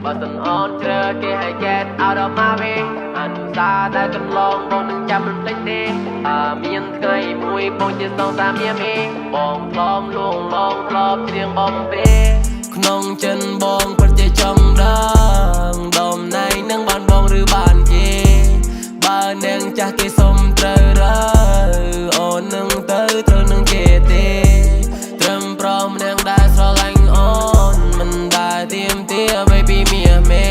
បើសិនអូនជ្រើគេឲ្យ get out of my way អនុសាដែលកន្លងបងនឹងចាំមិនភ្លេចទេមានថ្ងៃមួយបងជាសងសាមៀមីបងធ្លាប់លួងឡងធ្លាប់ច្រៀងបំពេក្នុងចិនបងពិតជាចង់ដឹងដំណៃនឹងបានបងឬបានគេបើនាងចាស់គេសុំត្រូវរើអូននឹងទៅត្រូវនឹងគេទេត្រឹមព្រមនាងដែលស្រឡាញ់អូនមិនដែលទៀមទាអ្វីពីមាសមេ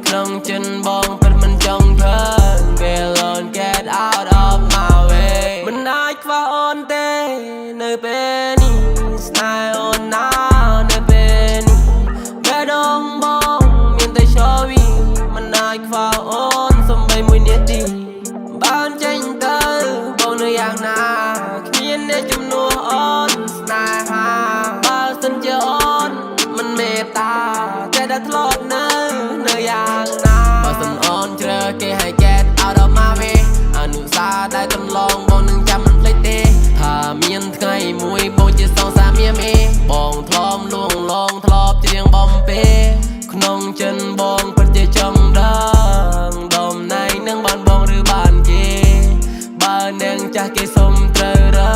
ក្នុងចិនបងពិតមិនចង់ឃើញពេលអូន get out of my way មិនអាចខ្វះអូនទេនៅពេលនេះស្នេហ៍អូនណានៅពេលនេះបេះដូងបងមានតែឈរវីមិនអាចខ្វះអូនសំបីមួយនាទីបើចេញទៅបងនៅយ៉ាងណាគ្មានអ្នកជំនួសអូនស្នេហាបើសិនជាអូនមិនមេត្តាតែដែលធ្លាប់នៅយ៉ាងណាបើសិនអូនជ្រើគេឲ្យ get out of my way អនុសាដែលកន្លងបងនឹងចាំមិនភ្លេចទេថាមានថ្ងៃមួយបងជាសងសាមៀមីបងធ្លាប់លួងឡងធ្លាប់ច្រៀងបំពេក្នុងចិនបងពិតជាចង់ដឹងដំណៃនឹងបានបងឬបានគេបើនាងចាស់គេសុំត្រូវរើ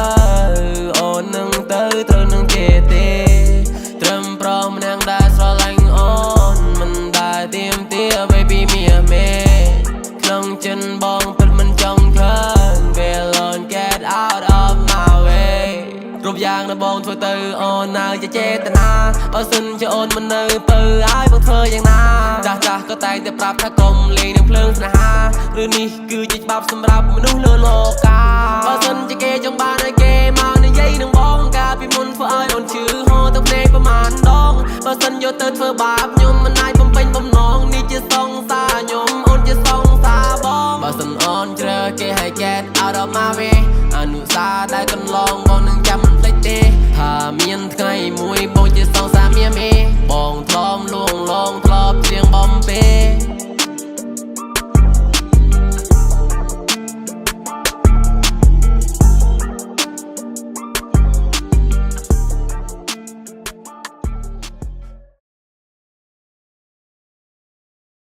អូននឹងទៅត្រូវនឹងគេទេត្រឹមព្រមនាងដែលស្រឡាញ់អូនមិនដែលទៀមទាអ្វីពីមាសមេក្នុងចិនបងពិតមិនចង់ឃើញពេលអូន get out of my way គ្រប់យ៉ាងដែលបងធ្វើទៅអូននៅជាចេតនាបើសិនជាអូនមិននៅពើឲ្យបងធ្វើយ៉ាងណាចាស់ក៏តែងតែប្រាប់ថាកុំលេងនឹងភ្លើងស្នេហាឬនេះគឺជាច្បាប់សម្រាប់មនុស្សលើโลកាបើសិនជាគេចង់បានឲ្យគេមកនិយាយនឹងបងកាលពីមុនធ្វើឲ្យអូនឈឺហូរទឹកភ្នែកប្រមាណដងបើសិនយកទៅធ្វើបាបខ្ញុំមិនអាចបំពេញបំណងនេះជាសង្សារខ្ញុំអូនជាសង្សារបងបើសិនអូនជ្រើគេឲ្យ get out of my way អនុសាដែលកន្លងបងនឹងចាំមិនភ្លេចទេថាមានថ្ងៃមួយបងជាសងសាមៀមីបងធ្លាប់លួងឡងធ្លាប់ច្រៀងបំពេ